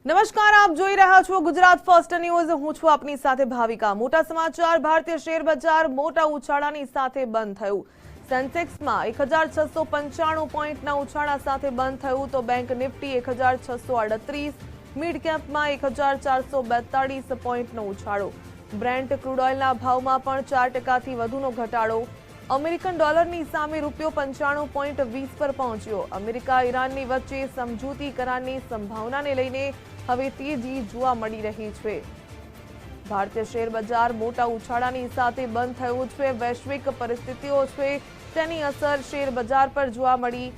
નમસ્કાર, આપ જોઈ રહ્યા છો ગુજરાત ફર્સ્ટ ન્યૂઝ। હું છું આપની સાથે ભાવિકા। મોટા સમાચાર। ભારતીય શેર બજાર મોટા ઉછાળાની સાથે બંધ થયું। સેન્સેક્સમાં 1695 પોઈન્ટના ઉછાળા સાથે બંધ થયું તો બેંક નિફ્ટી 1638, મિડ કેપમાં 1442 પોઈન્ટનો ઉછાળો। બ્રેન્ટ ક્રૂડ ઓઇલના ભાવમાં પણ 4% વધુનો ઘટાડો। અમેરિકન ડોલરની સામે રૂપિયો 95.20 પર પહોંચ્યો। અમેરિકા ઈરાનની વચ્ચે સમજૂતી કરારની સંભાવનાને લઈને હવે તેજી જોવા મળી રહી છે। ભારતીય શેર બજાર મોટા ઉછાળાની સાથે બંધ થયું છે। વૈશ્વિક પરિસ્થિતિઓ છે તેની અસર શેર બજાર પર જોવા મળી।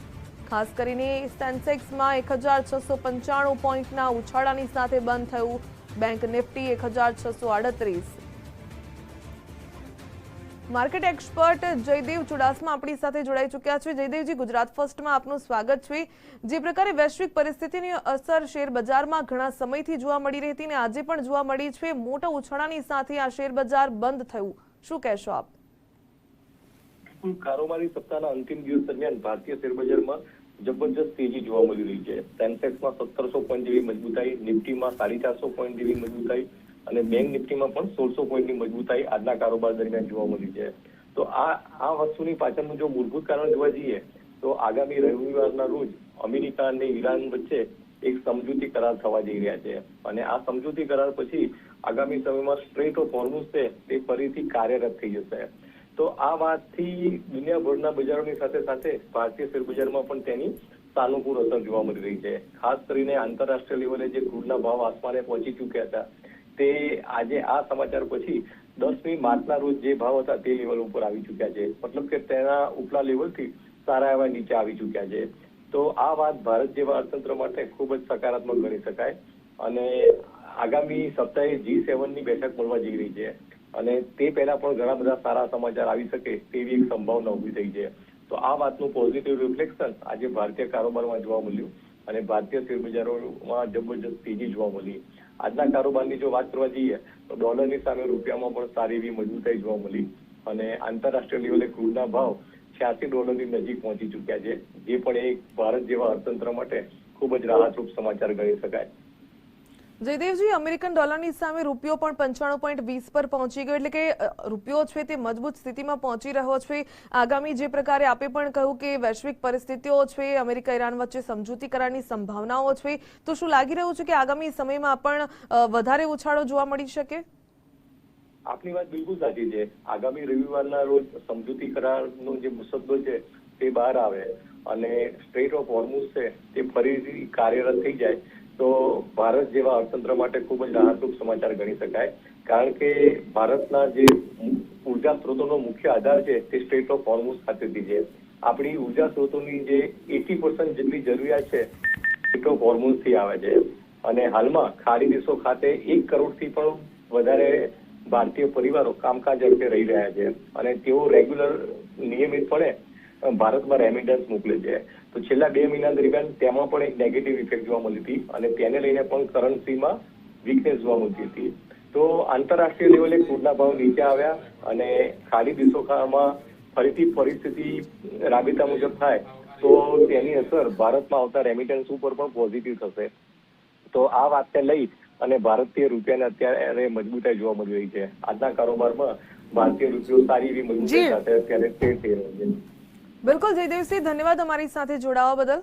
ખાસ કરીને સેન્સેક્સમાં 1695 પોઈન્ટના ઉછાળાની સાથે બંધ થયું। Bank Nifty 1638। Market expert Jaydev Chudasama આપણી સાથે જોડાઈ ચૂક્યા છે। જયદેવજી, ગુજરાત ફર્સ્ટમાં આપનું સ્વાગત છે। જે પ્રકારે વૈશ્વિક પરિસ્થિતિની અસર શેર બજારમાં ઘણા સમયથી જોવા મળી રહી હતી અને આજે પણ જોવા મળી છે, મોટા ઉછાળાની સાથે આ શેર બજાર બંધ થયું, શું કહેશો આપ? કારોબારી સપ્તાહના અંતિમ દિવસ દરમિયાન ભારતીય શેર બજારમાં જબરજસ્ત તેજી જોવા મળી રહી છે। સેન્સેક્સમાં 1700 પોઈન્ટ જેવી મજબૂતાઈ, નિફ્ટીમાં 450 પોઈન્ટ જેવી મજબૂતાઈ અને બેંક નિફ્ટીમાં પણ 1600 પોઈન્ટની મજબૂતાઈ આજના કારોબાર દરમિયાન જોવા મળી છે। તો આ વસ્તુની પાછળનું જો મૂળભૂત કારણ જોવા જઈએ તો આગામી રવિવારના રોજ અમેરિકા અને ઈરાન વચ્ચે એક સમજૂતી કરાર થવા જઈ રહ્યા છે અને આ સમજૂતી કરાર પછી આગામી સમયમાં સ્ટ્રેટ ઓફ હોર્મુઝ છે તે ફરીથી કાર્યરત થઈ જશે। તો આ વાતથી દુનિયાભરના બજારોની સાથે સાથે ભારતીય શેર બજારમાં પણ તેની સાનુકૂળ અસર જોવા મળી રહી છે। ખાસ કરીને આંતરરાષ્ટ્રીય લેવલે જે ક્રૂડના ભાવ આસમાને પહોંચી ચૂક્યા હતા તે આજે આ સમાચાર પછી 10મી માર્ચના રોજ જે ભાવ હતા તે લેવલ ઉપર આવી ચૂક્યા છે। મતલબ કે તેના ઉપલા લેવલથી સારા એવા નીચે આવી ચૂક્યા છે। તો આ વાત ભારત જેવા અર્થતંત્ર માટે ખૂબ જ સકારાત્મક ગણી શકાય અને આગામી સપ્તાહે G7ની બેઠક મળવા જઈ રહી છે અને તે પહેલા પણ ઘણા બધા સારા સમાચાર આવી શકે તેવી એક સંભાવના ઉભી થઈ છે। તો આ વાતનું પોઝિટિવ રિફ્લેક્શન આજે ભારતીય કારોબારમાં જોવા મળ્યું અને ભારતીય શેર બજારોમાં જબરજસ્ત તેજી જોવા મળી। આજના કારોબારની જો વાત કરવા જઈએ તો ડોલરની સામે રૂપિયામાં પણ સારી એવી મજબૂતાઈ જોવા મળી અને આંતરરાષ્ટ્રીય લેવલે ક્રૂડના ભાવ $86 નજીક પહોંચી ચૂક્યા છે, જે પણ એક ભારત જેવા અર્થતંત્ર માટે ખૂબ જ રાહતરૂપ સમાચાર ગણી શકાય। જયદેવજી, અમેરિકન ડોલરની સામે રૂપિયો પણ 95.20 પર પહોંચી ગયો, એટલે કે રૂપિયો છે તે મજબૂત સ્થિતિમાં પહોંચી રહ્યો છે। આગામી જે પ્રકારે આપે પણ કહ્યું કે વૈશ્વિક પરિસ્થિતિઓ છે, અમેરિકા ઈરાન વચ્ચે સમજૂતી કરારની સંભાવનાઓ છે, તો શું લાગી રહ્યું છે કે આગામી સમયમાં પણ વધારે ઉછાળો જોવા મળી શકે? આપની વાત બિલકુલ સાચી છે। આગામી રવિવારના રોજ સમજૂતી કરારનો જે મુસદ્દો છે તે બહાર આવે અને સ્ટ્રેટ ઓફ હોર્મુઝ છે તે ફરીથી કાર્યરત થઈ જાય તો ભારત જેવા અર્થતંત્ર માટે ખૂબ જ રાહતરૂપ સમાચાર ગણી શકાય। કારણ કે ભારતના જે ઉર્જા સ્ત્રોતોનો મુખ્ય આધાર છે તે સ્ટ્રેટ ઓફ હોર્મુઝ ખાતેથી છે। આપણી ઉર્જા સ્ત્રોતોની જે 80% જેટલી જરૂરિયાત છે સ્ટ્રેટ ઓફ હોર્મુઝથી આવે છે અને હાલમાં ખાડી દેશો ખાતે 1 કરોડથી પણ વધારે ભારતીય પરિવારો કામકાજ અર્થે રહી રહ્યા છે અને તેઓ રેગ્યુલર નિયમિતપણે ભારતમાં રેમિટન્સ મોકલે છે। તો છેલ્લા 2 મહિના દરમિયાન તેમાં પણ એક નેગેટિવ ઇફેક્ટ જોવા મળી હતી અને તેને લઈને પણ કરન્સીમાં વીકનેસ જોવા મળતી હતી। તો આંતરરાષ્ટ્રીય લેવલે ક્રૂડના ભાવ નીચે આવ્યા અને ખાડી દેશોમાં ફરીથી પરિસ્થિતિ રાબેતા મુજબ થાય તો તેની અસર ભારતમાં આવતા રેમિટન્સ ઉપર પણ પોઝિટિવ થશે। તો આ વાતને લઈ અને ભારતીય રૂપિયાને અત્યારે મજબૂતાઈ જોવા મળી રહી છે। આજના કારોબારમાં ભારતીય રૂપિયો સારી એવી મજબૂતાઈ સાથે અત્યારે ટ્રેડ થઈ રહ્યો છે। બિલકુલ જયદેવસિંહ, ધન્યવાદ અમારી સાથે જોડાવા બદલ।